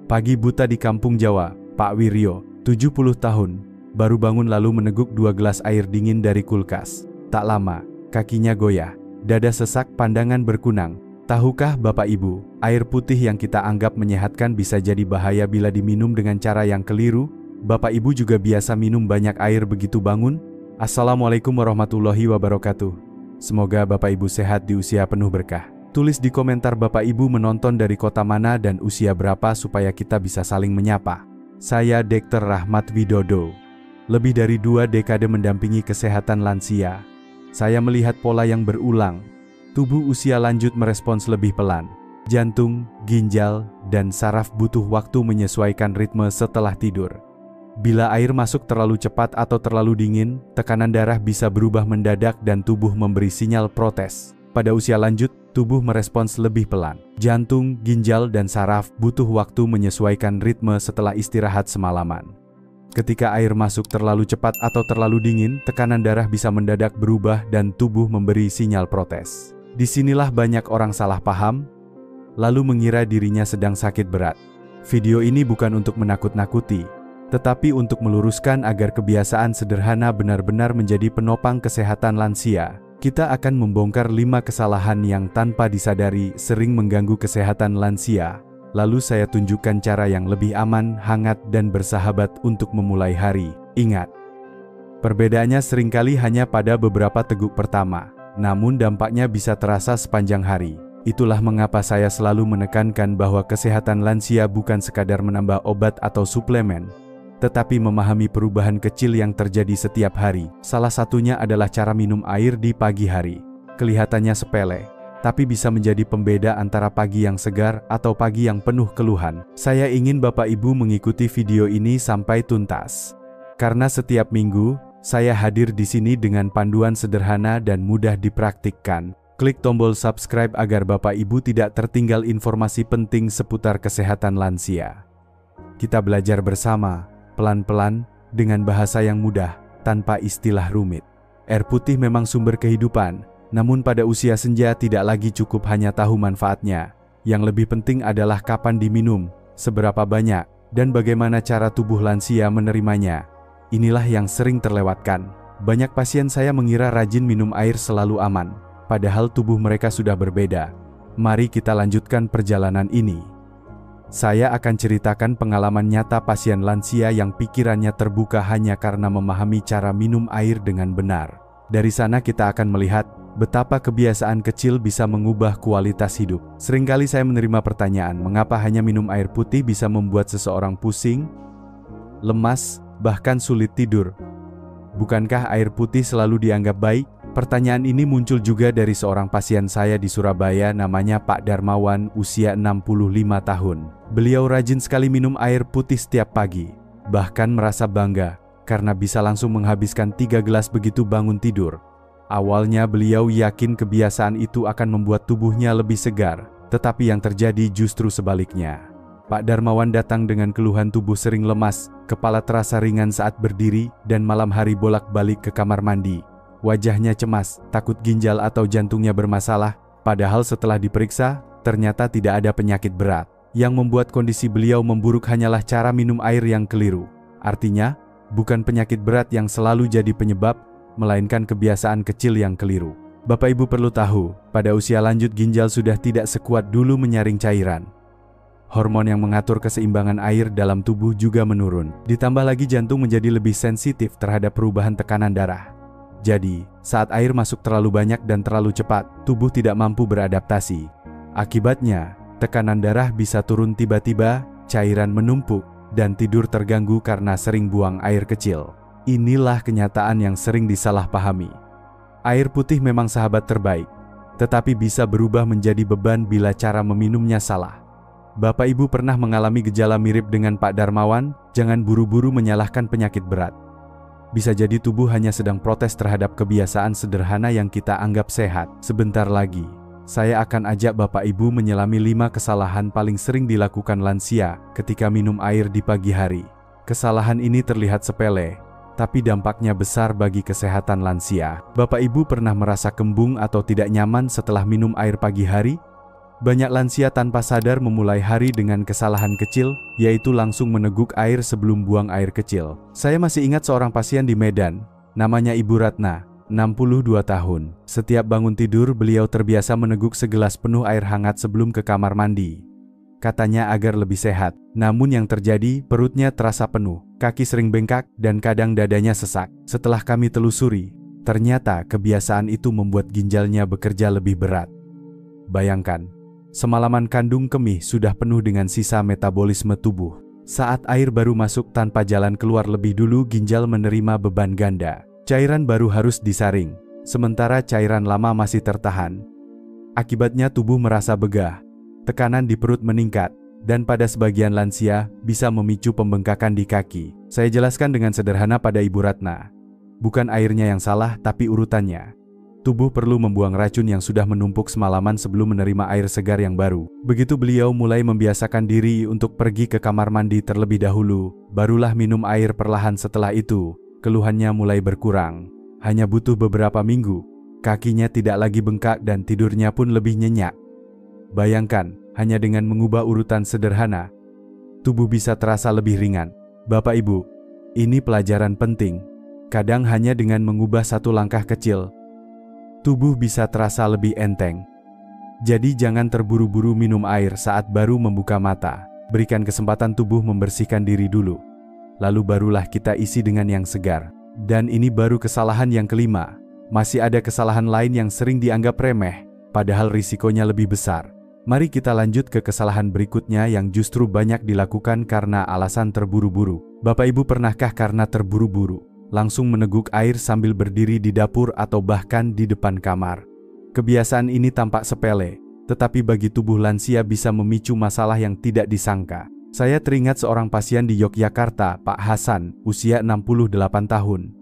Pagi buta di kampung Jawa, Pak Wiryo, 70 tahun, baru bangun lalu meneguk 2 gelas air dingin dari kulkas. Tak lama, kakinya goyah, dada sesak, pandangan berkunang. Tahukah Bapak Ibu, air putih yang kita anggap menyehatkan bisa jadi bahaya bila diminum dengan cara yang keliru? Bapak Ibu juga biasa minum banyak air begitu bangun? Assalamualaikum warahmatullahi wabarakatuh. Semoga Bapak Ibu sehat di usia penuh berkah. Tulis di komentar Bapak Ibu menonton dari kota mana dan usia berapa supaya kita bisa saling menyapa. Saya Dr. Rahmat Widodo. Lebih dari 2 dekade mendampingi kesehatan lansia. Saya melihat pola yang berulang. Tubuh usia lanjut merespons lebih pelan. Jantung, ginjal, dan saraf butuh waktu menyesuaikan ritme setelah tidur. Bila air masuk terlalu cepat atau terlalu dingin, tekanan darah bisa berubah mendadak dan tubuh memberi sinyal protes. Pada usia lanjut, tubuh merespons lebih pelan. Jantung, ginjal, dan saraf butuh waktu menyesuaikan ritme setelah istirahat semalaman. Ketika air masuk terlalu cepat atau terlalu dingin, tekanan darah bisa mendadak berubah dan tubuh memberi sinyal protes. Disinilah banyak orang salah paham, lalu mengira dirinya sedang sakit berat. Video ini bukan untuk menakut-nakuti, tetapi untuk meluruskan agar kebiasaan sederhana benar-benar menjadi penopang kesehatan lansia. Kita akan membongkar 5 kesalahan yang tanpa disadari sering mengganggu kesehatan lansia. Lalu saya tunjukkan cara yang lebih aman, hangat, dan bersahabat untuk memulai hari. Ingat, perbedaannya seringkali hanya pada beberapa teguk pertama, namun dampaknya bisa terasa sepanjang hari. Itulah mengapa saya selalu menekankan bahwa kesehatan lansia bukan sekadar menambah obat atau suplemen, tetapi memahami perubahan kecil yang terjadi setiap hari. Salah satunya adalah cara minum air di pagi hari. Kelihatannya sepele, tapi bisa menjadi pembeda antara pagi yang segar atau pagi yang penuh keluhan. Saya ingin Bapak Ibu mengikuti video ini sampai tuntas. Karena setiap minggu, saya hadir di sini dengan panduan sederhana dan mudah dipraktikkan. Klik tombol subscribe agar Bapak Ibu tidak tertinggal informasi penting seputar kesehatan lansia. Kita belajar bersama, pelan-pelan, dengan bahasa yang mudah, tanpa istilah rumit. Air putih memang sumber kehidupan, namun pada usia senja tidak lagi cukup hanya tahu manfaatnya. Yang lebih penting adalah kapan diminum, seberapa banyak, dan bagaimana cara tubuh lansia menerimanya. Inilah yang sering terlewatkan. Banyak pasien saya mengira rajin minum air selalu aman, padahal tubuh mereka sudah berbeda. Mari kita lanjutkan perjalanan ini. Saya akan ceritakan pengalaman nyata pasien lansia yang pikirannya terbuka hanya karena memahami cara minum air dengan benar. Dari sana kita akan melihat betapa kebiasaan kecil bisa mengubah kualitas hidup. Seringkali saya menerima pertanyaan, mengapa hanya minum air putih bisa membuat seseorang pusing, lemas, bahkan sulit tidur? Bukankah air putih selalu dianggap baik? Pertanyaan ini muncul juga dari seorang pasien saya di Surabaya, namanya Pak Darmawan, usia 65 tahun. Beliau rajin sekali minum air putih setiap pagi, bahkan merasa bangga karena bisa langsung menghabiskan 3 gelas begitu bangun tidur. Awalnya beliau yakin kebiasaan itu akan membuat tubuhnya lebih segar, tetapi yang terjadi justru sebaliknya. Pak Darmawan datang dengan keluhan tubuh sering lemas, kepala terasa ringan saat berdiri, dan malam hari bolak-balik ke kamar mandi. Wajahnya cemas, takut ginjal atau jantungnya bermasalah, padahal setelah diperiksa, ternyata tidak ada penyakit berat. Yang membuat kondisi beliau memburuk hanyalah cara minum air yang keliru. Artinya, bukan penyakit berat yang selalu jadi penyebab, melainkan kebiasaan kecil yang keliru. Bapak Ibu perlu tahu, pada usia lanjut ginjal sudah tidak sekuat dulu menyaring cairan. Hormon yang mengatur keseimbangan air dalam tubuh juga menurun. Ditambah lagi jantung menjadi lebih sensitif terhadap perubahan tekanan darah. Jadi, saat air masuk terlalu banyak dan terlalu cepat, tubuh tidak mampu beradaptasi. Akibatnya, tekanan darah bisa turun tiba-tiba, cairan menumpuk, dan tidur terganggu karena sering buang air kecil. Inilah kenyataan yang sering disalahpahami. Air putih memang sahabat terbaik, tetapi bisa berubah menjadi beban bila cara meminumnya salah. Bapak Ibu pernah mengalami gejala mirip dengan Pak Darmawan? Jangan buru-buru menyalahkan penyakit berat. Bisa jadi tubuh hanya sedang protes terhadap kebiasaan sederhana yang kita anggap sehat. Sebentar lagi, saya akan ajak Bapak Ibu menyelami 5 kesalahan paling sering dilakukan lansia ketika minum air di pagi hari. Kesalahan ini terlihat sepele, tapi dampaknya besar bagi kesehatan lansia. Bapak Ibu pernah merasa kembung atau tidak nyaman setelah minum air pagi hari? Banyak lansia tanpa sadar memulai hari dengan kesalahan kecil, yaitu langsung meneguk air sebelum buang air kecil. Saya masih ingat seorang pasien di Medan, namanya Ibu Ratna, 62 tahun. Setiap bangun tidur, beliau terbiasa meneguk segelas penuh air hangat sebelum ke kamar mandi. Katanya agar lebih sehat. Namun yang terjadi, perutnya terasa penuh, kaki sering bengkak, dan kadang dadanya sesak. Setelah kami telusuri, ternyata kebiasaan itu membuat ginjalnya bekerja lebih berat. Bayangkan, semalaman kandung kemih sudah penuh dengan sisa metabolisme tubuh. Saat air baru masuk tanpa jalan keluar lebih dulu, ginjal menerima beban ganda. Cairan baru harus disaring, sementara cairan lama masih tertahan. Akibatnya tubuh merasa begah, tekanan di perut meningkat, dan pada sebagian lansia bisa memicu pembengkakan di kaki. Saya jelaskan dengan sederhana pada Ibu Ratna. Bukan airnya yang salah, tapi urutannya. Tubuh perlu membuang racun yang sudah menumpuk semalaman sebelum menerima air segar yang baru. Begitu beliau mulai membiasakan diri untuk pergi ke kamar mandi terlebih dahulu, barulah minum air perlahan. Setelah itu, keluhannya mulai berkurang. Hanya butuh beberapa minggu, kakinya tidak lagi bengkak dan tidurnya pun lebih nyenyak. Bayangkan, hanya dengan mengubah urutan sederhana, tubuh bisa terasa lebih ringan. Bapak Ibu, ini pelajaran penting. Kadang hanya dengan mengubah satu langkah kecil, tubuh bisa terasa lebih enteng. Jadi jangan terburu-buru minum air saat baru membuka mata. Berikan kesempatan tubuh membersihkan diri dulu. Lalu barulah kita isi dengan yang segar. Dan ini baru kesalahan yang kelima. Masih ada kesalahan lain yang sering dianggap remeh, padahal risikonya lebih besar. Mari kita lanjut ke kesalahan berikutnya yang justru banyak dilakukan karena alasan terburu-buru. Bapak Ibu, pernahkah karena terburu-buru langsung meneguk air sambil berdiri di dapur atau bahkan di depan kamar? Kebiasaan ini tampak sepele, tetapi bagi tubuh lansia bisa memicu masalah yang tidak disangka. Saya teringat seorang pasien di Yogyakarta, Pak Hasan, usia 68 tahun.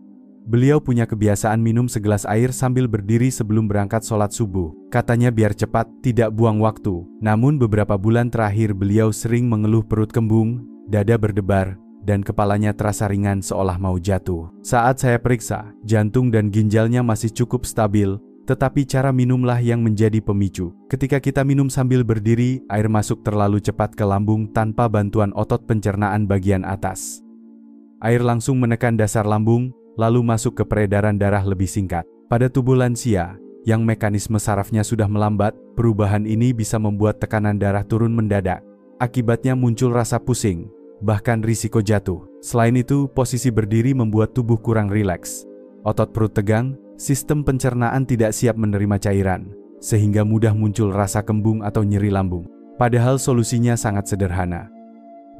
Beliau punya kebiasaan minum segelas air sambil berdiri sebelum berangkat sholat subuh. Katanya biar cepat, tidak buang waktu. Namun beberapa bulan terakhir beliau sering mengeluh perut kembung, dada berdebar, dan kepalanya terasa ringan seolah mau jatuh. Saat saya periksa, jantung dan ginjalnya masih cukup stabil, tetapi cara minumlah yang menjadi pemicu. Ketika kita minum sambil berdiri, air masuk terlalu cepat ke lambung tanpa bantuan otot pencernaan bagian atas. Air langsung menekan dasar lambung, lalu masuk ke peredaran darah lebih singkat. Pada tubuh lansia, yang mekanisme sarafnya sudah melambat, perubahan ini bisa membuat tekanan darah turun mendadak. Akibatnya muncul rasa pusing, bahkan risiko jatuh. Selain itu, posisi berdiri membuat tubuh kurang rileks. Otot perut tegang, sistem pencernaan tidak siap menerima cairan, sehingga mudah muncul rasa kembung atau nyeri lambung. Padahal solusinya sangat sederhana.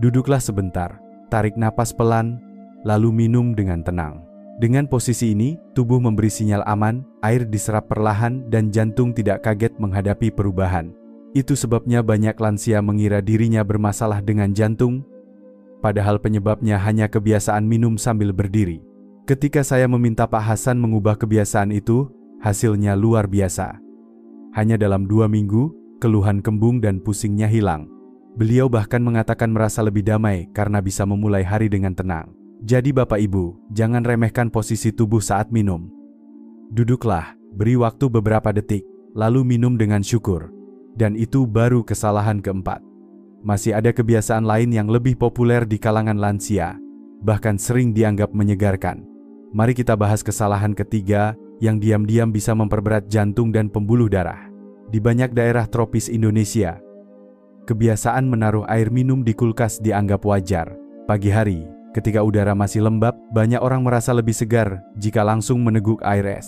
Duduklah sebentar, tarik napas pelan, lalu minum dengan tenang. Dengan posisi ini, tubuh memberi sinyal aman, air diserap perlahan, dan jantung tidak kaget menghadapi perubahan. Itu sebabnya banyak lansia mengira dirinya bermasalah dengan jantung, padahal penyebabnya hanya kebiasaan minum sambil berdiri. Ketika saya meminta Pak Hasan mengubah kebiasaan itu, hasilnya luar biasa. Hanya dalam 2 minggu, keluhan kembung dan pusingnya hilang. Beliau bahkan mengatakan merasa lebih damai karena bisa memulai hari dengan tenang. Jadi Bapak Ibu, jangan remehkan posisi tubuh saat minum. Duduklah, beri waktu beberapa detik, lalu minum dengan syukur. Dan itu baru kesalahan keempat. Masih ada kebiasaan lain yang lebih populer di kalangan lansia, bahkan sering dianggap menyegarkan. Mari kita bahas kesalahan ketiga yang diam-diam bisa memperberat jantung dan pembuluh darah. Di banyak daerah tropis Indonesia, kebiasaan menaruh air minum di kulkas dianggap wajar. Pagi hari, ketika udara masih lembab, banyak orang merasa lebih segar jika langsung meneguk air es.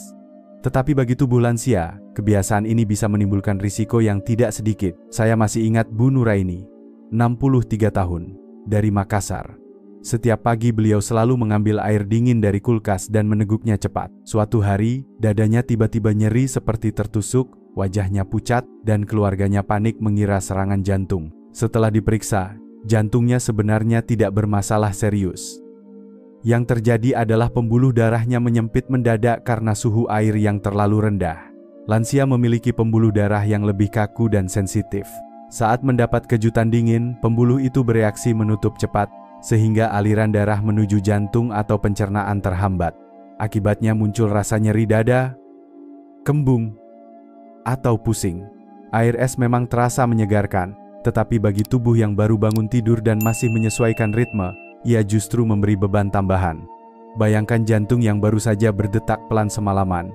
Tetapi bagi tubuh lansia, kebiasaan ini bisa menimbulkan risiko yang tidak sedikit. Saya masih ingat Bu Nuraini, 63 tahun, dari Makassar. Setiap pagi beliau selalu mengambil air dingin dari kulkas dan meneguknya cepat. Suatu hari, dadanya tiba-tiba nyeri seperti tertusuk, wajahnya pucat, dan keluarganya panik mengira serangan jantung. Setelah diperiksa, jantungnya sebenarnya tidak bermasalah serius. Yang terjadi adalah pembuluh darahnya menyempit mendadak karena suhu air yang terlalu rendah. Lansia memiliki pembuluh darah yang lebih kaku dan sensitif. Saat mendapat kejutan dingin, pembuluh itu bereaksi menutup cepat, sehingga aliran darah menuju jantung atau pencernaan terhambat. Akibatnya muncul rasa nyeri dada, kembung, atau pusing. Air es memang terasa menyegarkan, tetapi bagi tubuh yang baru bangun tidur dan masih menyesuaikan ritme, ia justru memberi beban tambahan. Bayangkan jantung yang baru saja berdetak pelan semalaman,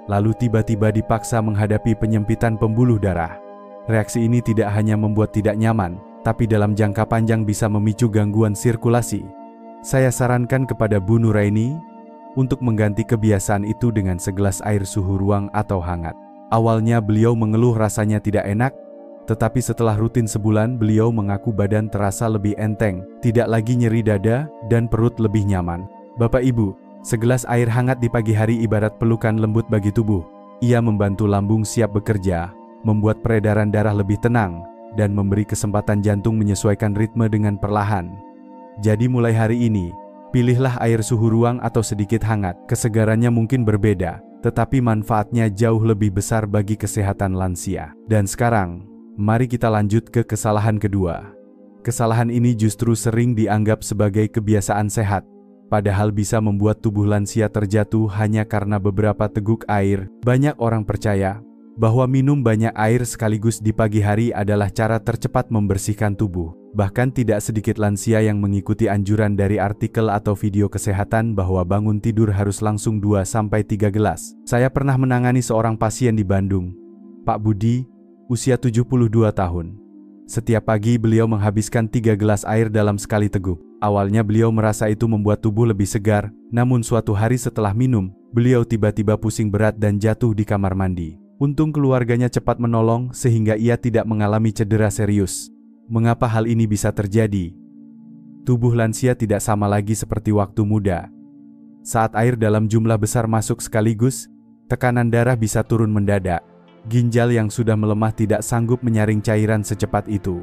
lalu tiba-tiba dipaksa menghadapi penyempitan pembuluh darah. Reaksi ini tidak hanya membuat tidak nyaman, tapi dalam jangka panjang bisa memicu gangguan sirkulasi. Saya sarankan kepada Bu Nuraini untuk mengganti kebiasaan itu dengan segelas air suhu ruang atau hangat. Awalnya beliau mengeluh rasanya tidak enak, tetapi setelah rutin sebulan beliau mengaku badan terasa lebih enteng, tidak lagi nyeri dada, dan perut lebih nyaman. Bapak Ibu, segelas air hangat di pagi hari ibarat pelukan lembut bagi tubuh. Ia membantu lambung siap bekerja, membuat peredaran darah lebih tenang, dan memberi kesempatan jantung menyesuaikan ritme dengan perlahan. Jadi mulai hari ini, pilihlah air suhu ruang atau sedikit hangat. Kesegarannya mungkin berbeda, tetapi manfaatnya jauh lebih besar bagi kesehatan lansia. Dan sekarang, mari kita lanjut ke kesalahan kedua. Kesalahan ini justru sering dianggap sebagai kebiasaan sehat, padahal bisa membuat tubuh lansia terjatuh hanya karena beberapa teguk air. Banyak orang percaya bahwa minum banyak air sekaligus di pagi hari adalah cara tercepat membersihkan tubuh. Bahkan tidak sedikit lansia yang mengikuti anjuran dari artikel atau video kesehatan bahwa bangun tidur harus langsung 2-3 gelas. Saya pernah menangani seorang pasien di Bandung, Pak Budi, usia 72 tahun. Setiap pagi beliau menghabiskan 3 gelas air dalam sekali teguk. Awalnya beliau merasa itu membuat tubuh lebih segar, namun suatu hari setelah minum, beliau tiba-tiba pusing berat dan jatuh di kamar mandi. Untung keluarganya cepat menolong sehingga ia tidak mengalami cedera serius. Mengapa hal ini bisa terjadi? Tubuh lansia tidak sama lagi seperti waktu muda. Saat air dalam jumlah besar masuk sekaligus, tekanan darah bisa turun mendadak. Ginjal yang sudah melemah tidak sanggup menyaring cairan secepat itu.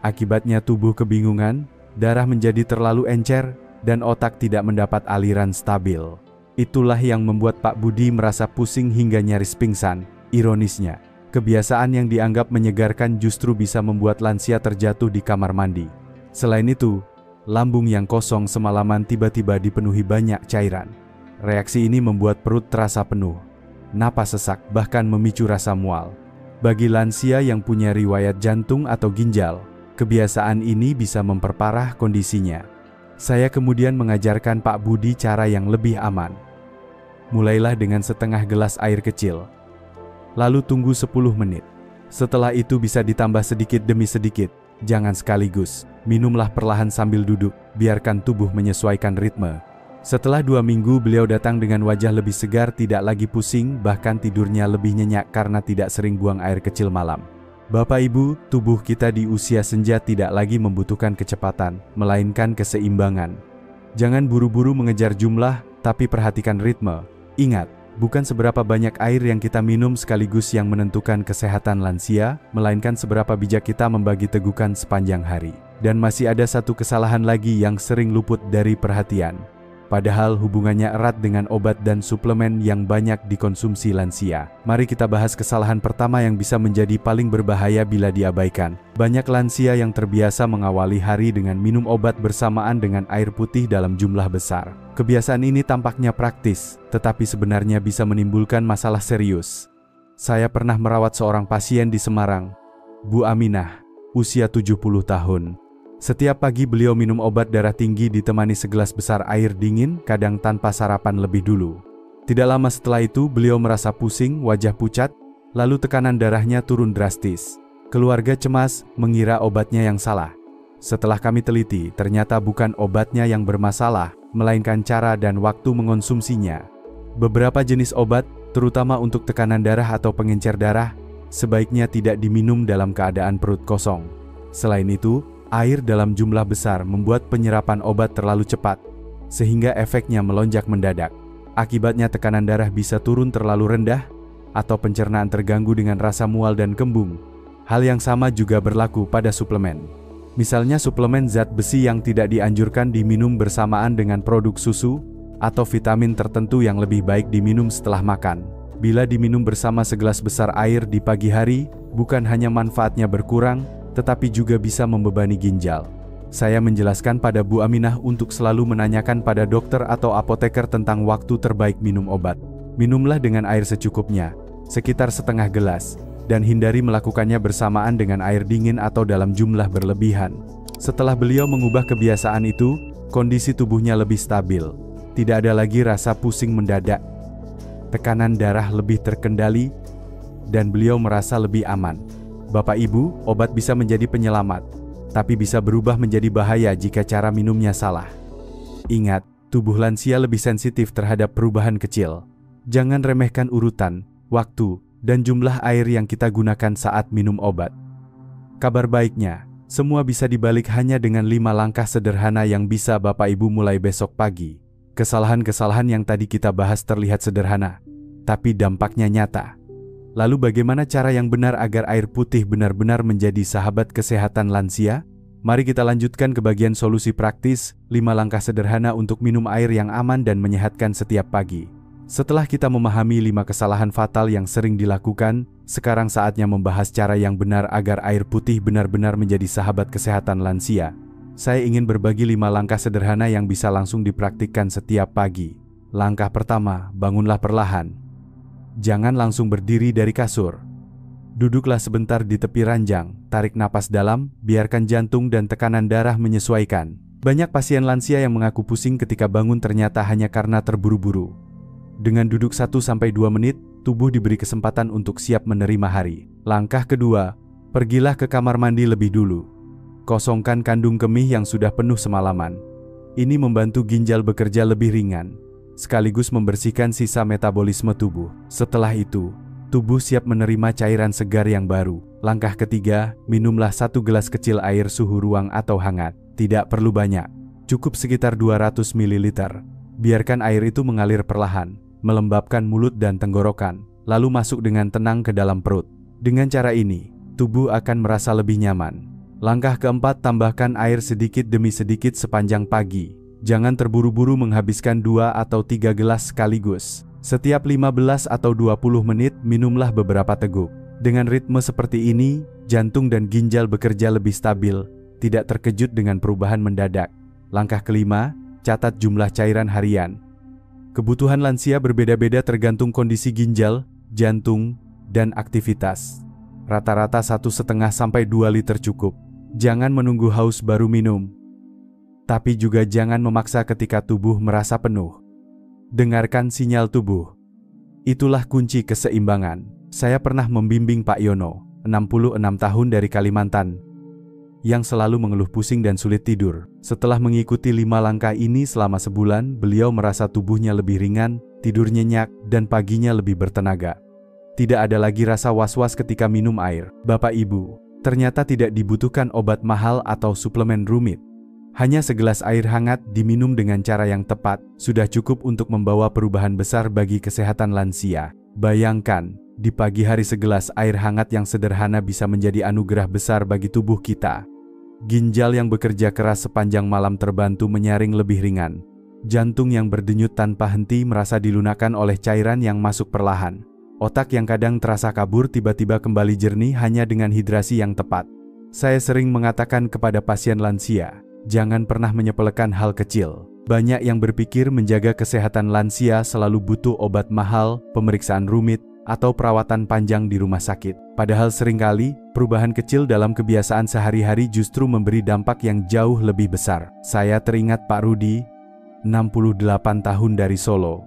Akibatnya tubuh kebingungan, darah menjadi terlalu encer, dan otak tidak mendapat aliran stabil. Itulah yang membuat Pak Budi merasa pusing hingga nyaris pingsan. Ironisnya, kebiasaan yang dianggap menyegarkan justru bisa membuat lansia terjatuh di kamar mandi. Selain itu, lambung yang kosong semalaman tiba-tiba dipenuhi banyak cairan. Reaksi ini membuat perut terasa penuh, napas sesak, bahkan memicu rasa mual. Bagi lansia yang punya riwayat jantung atau ginjal, kebiasaan ini bisa memperparah kondisinya. Saya kemudian mengajarkan Pak Budi cara yang lebih aman. Mulailah dengan setengah gelas air kecil, lalu tunggu 10 menit. Setelah itu bisa ditambah sedikit demi sedikit, jangan sekaligus. Minumlah perlahan sambil duduk, biarkan tubuh menyesuaikan ritme. Setelah 2 minggu beliau datang dengan wajah lebih segar, tidak lagi pusing, bahkan tidurnya lebih nyenyak karena tidak sering buang air kecil malam. Bapak Ibu, tubuh kita di usia senja tidak lagi membutuhkan kecepatan, melainkan keseimbangan. Jangan buru-buru mengejar jumlah, tapi perhatikan ritme. Ingat, bukan seberapa banyak air yang kita minum sekaligus yang menentukan kesehatan lansia, melainkan seberapa bijak kita membagi tegukan sepanjang hari. Dan masih ada satu kesalahan lagi yang sering luput dari perhatian. Padahal hubungannya erat dengan obat dan suplemen yang banyak dikonsumsi lansia. Mari kita bahas kesalahan pertama yang bisa menjadi paling berbahaya bila diabaikan. Banyak lansia yang terbiasa mengawali hari dengan minum obat bersamaan dengan air putih dalam jumlah besar. Kebiasaan ini tampaknya praktis, tetapi sebenarnya bisa menimbulkan masalah serius. Saya pernah merawat seorang pasien di Semarang, Bu Aminah, usia 70 tahun. Setiap pagi beliau minum obat darah tinggi ditemani segelas besar air dingin, kadang tanpa sarapan lebih dulu. Tidak lama setelah itu beliau merasa pusing, wajah pucat, lalu tekanan darahnya turun drastis. Keluarga cemas, mengira obatnya yang salah. Setelah kami teliti, ternyata bukan obatnya yang bermasalah, melainkan cara dan waktu mengonsumsinya. Beberapa jenis obat, terutama untuk tekanan darah atau pengencer darah, sebaiknya tidak diminum dalam keadaan perut kosong. Selain itu, air dalam jumlah besar membuat penyerapan obat terlalu cepat, sehingga efeknya melonjak mendadak. Akibatnya tekanan darah bisa turun terlalu rendah, atau pencernaan terganggu dengan rasa mual dan kembung. Hal yang sama juga berlaku pada suplemen. Misalnya suplemen zat besi yang tidak dianjurkan diminum bersamaan dengan produk susu, atau vitamin tertentu yang lebih baik diminum setelah makan. Bila diminum bersama segelas besar air di pagi hari, bukan hanya manfaatnya berkurang, tetapi juga bisa membebani ginjal. Saya menjelaskan pada Bu Aminah untuk selalu menanyakan pada dokter atau apoteker tentang waktu terbaik minum obat. Minumlah dengan air secukupnya, sekitar setengah gelas. dan hindari melakukannya bersamaan dengan air dingin atau dalam jumlah berlebihan. Setelah beliau mengubah kebiasaan itu, kondisi tubuhnya lebih stabil. Tidak ada lagi rasa pusing mendadak. Tekanan darah lebih terkendali, dan beliau merasa lebih aman. Bapak Ibu, obat bisa menjadi penyelamat, tapi bisa berubah menjadi bahaya jika cara minumnya salah. Ingat, tubuh lansia lebih sensitif terhadap perubahan kecil. Jangan remehkan urutan, waktu, dan jumlah air yang kita gunakan saat minum obat. Kabar baiknya, semua bisa dibalik hanya dengan 5 langkah sederhana yang bisa Bapak Ibu mulai besok pagi. Kesalahan-kesalahan yang tadi kita bahas terlihat sederhana, tapi dampaknya nyata. Lalu bagaimana cara yang benar agar air putih benar-benar menjadi sahabat kesehatan lansia? Mari kita lanjutkan ke bagian solusi praktis, 5 langkah sederhana untuk minum air yang aman dan menyehatkan setiap pagi. Setelah kita memahami 5 kesalahan fatal yang sering dilakukan, sekarang saatnya membahas cara yang benar agar air putih benar-benar menjadi sahabat kesehatan lansia. Saya ingin berbagi 5 langkah sederhana yang bisa langsung dipraktikkan setiap pagi. Langkah pertama, bangunlah perlahan. Jangan langsung berdiri dari kasur. Duduklah sebentar di tepi ranjang, tarik napas dalam, biarkan jantung dan tekanan darah menyesuaikan. Banyak pasien lansia yang mengaku pusing ketika bangun ternyata hanya karena terburu-buru. Dengan duduk 1-2 menit, tubuh diberi kesempatan untuk siap menerima hari. Langkah kedua, pergilah ke kamar mandi lebih dulu. Kosongkan kandung kemih yang sudah penuh semalaman. Ini membantu ginjal bekerja lebih ringan, sekaligus membersihkan sisa metabolisme tubuh. Setelah itu, tubuh siap menerima cairan segar yang baru. Langkah ketiga, minumlah 1 gelas kecil air suhu ruang atau hangat. Tidak perlu banyak, cukup sekitar 200 ml. Biarkan air itu mengalir perlahan, melembabkan mulut dan tenggorokan, lalu masuk dengan tenang ke dalam perut. Dengan cara ini, tubuh akan merasa lebih nyaman. Langkah keempat, tambahkan air sedikit demi sedikit sepanjang pagi. Jangan terburu-buru menghabiskan 2 atau 3 gelas sekaligus. Setiap 15 atau 20 menit, minumlah beberapa teguk. Dengan ritme seperti ini, jantung dan ginjal bekerja lebih stabil, tidak terkejut dengan perubahan mendadak. Langkah kelima, catat jumlah cairan harian. Kebutuhan lansia berbeda-beda tergantung kondisi ginjal, jantung, dan aktivitas. Rata-rata 1,5 sampai 2 liter cukup. Jangan menunggu haus baru minum. Tapi juga jangan memaksa ketika tubuh merasa penuh. Dengarkan sinyal tubuh. Itulah kunci keseimbangan. Saya pernah membimbing Pak Yono, 66 tahun dari Kalimantan, yang selalu mengeluh pusing dan sulit tidur. Setelah mengikuti 5 langkah ini selama sebulan, beliau merasa tubuhnya lebih ringan, tidur nyenyak, dan paginya lebih bertenaga. Tidak ada lagi rasa was-was ketika minum air. Bapak Ibu, ternyata tidak dibutuhkan obat mahal atau suplemen rumit. Hanya segelas air hangat diminum dengan cara yang tepat, sudah cukup untuk membawa perubahan besar bagi kesehatan lansia. Bayangkan, di pagi hari segelas air hangat yang sederhana bisa menjadi anugerah besar bagi tubuh kita. Ginjal yang bekerja keras sepanjang malam terbantu menyaring lebih ringan. Jantung yang berdenyut tanpa henti merasa dilunakan oleh cairan yang masuk perlahan. Otak yang kadang terasa kabur tiba-tiba kembali jernih hanya dengan hidrasi yang tepat. Saya sering mengatakan kepada pasien lansia, jangan pernah menyepelekan hal kecil. Banyak yang berpikir menjaga kesehatan lansia selalu butuh obat mahal, pemeriksaan rumit, atau perawatan panjang di rumah sakit. Padahal seringkali, perubahan kecil dalam kebiasaan sehari-hari justru memberi dampak yang jauh lebih besar. Saya teringat Pak Rudi, 68 tahun dari Solo.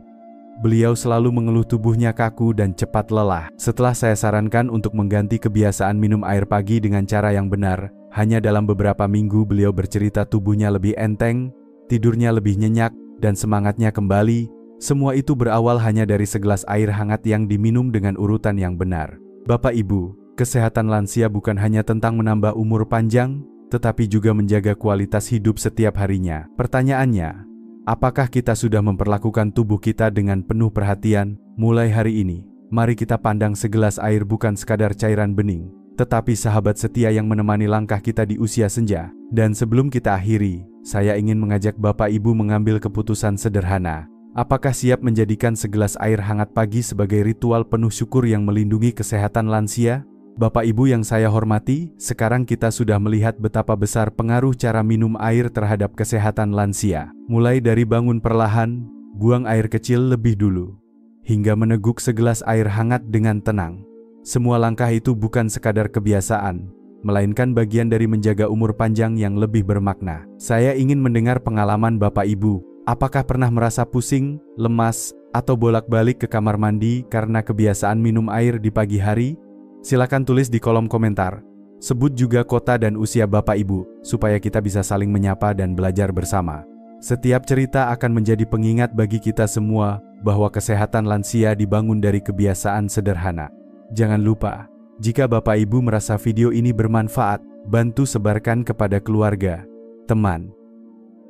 Beliau selalu mengeluh tubuhnya kaku dan cepat lelah. Setelah saya sarankan untuk mengganti kebiasaan minum air pagi dengan cara yang benar, hanya dalam beberapa minggu beliau bercerita tubuhnya lebih enteng, tidurnya lebih nyenyak, dan semangatnya kembali. Semua itu berawal hanya dari segelas air hangat yang diminum dengan urutan yang benar. Bapak Ibu, kesehatan lansia bukan hanya tentang menambah umur panjang, tetapi juga menjaga kualitas hidup setiap harinya. Pertanyaannya, apakah kita sudah memperlakukan tubuh kita dengan penuh perhatian? Mulai hari ini, mari kita pandang segelas air bukan sekadar cairan bening, tetapi sahabat setia yang menemani langkah kita di usia senja. Dan sebelum kita akhiri, saya ingin mengajak Bapak Ibu mengambil keputusan sederhana. Apakah siap menjadikan segelas air hangat pagi sebagai ritual penuh syukur yang melindungi kesehatan lansia? Bapak Ibu yang saya hormati, sekarang kita sudah melihat betapa besar pengaruh cara minum air terhadap kesehatan lansia. Mulai dari bangun perlahan, buang air kecil lebih dulu, hingga meneguk segelas air hangat dengan tenang. Semua langkah itu bukan sekadar kebiasaan, melainkan bagian dari menjaga umur panjang yang lebih bermakna. Saya ingin mendengar pengalaman Bapak Ibu. Apakah pernah merasa pusing, lemas, atau bolak-balik ke kamar mandi karena kebiasaan minum air di pagi hari? Silakan tulis di kolom komentar. Sebut juga kota dan usia Bapak Ibu, supaya kita bisa saling menyapa dan belajar bersama. Setiap cerita akan menjadi pengingat bagi kita semua bahwa kesehatan lansia dibangun dari kebiasaan sederhana. Jangan lupa, jika Bapak Ibu merasa video ini bermanfaat, bantu sebarkan kepada keluarga, teman,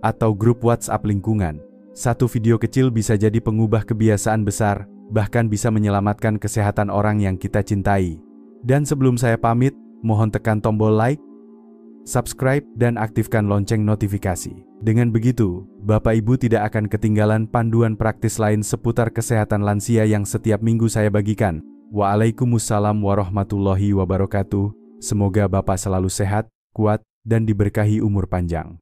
atau grup WhatsApp lingkungan. Satu video kecil bisa jadi pengubah kebiasaan besar, bahkan bisa menyelamatkan kesehatan orang yang kita cintai. Dan sebelum saya pamit, mohon tekan tombol like, subscribe, dan aktifkan lonceng notifikasi. Dengan begitu, Bapak Ibu tidak akan ketinggalan panduan praktis lain seputar kesehatan lansia yang setiap minggu saya bagikan. Waalaikumsalam warahmatullahi wabarakatuh. Semoga Bapak selalu sehat, kuat, dan diberkahi umur panjang.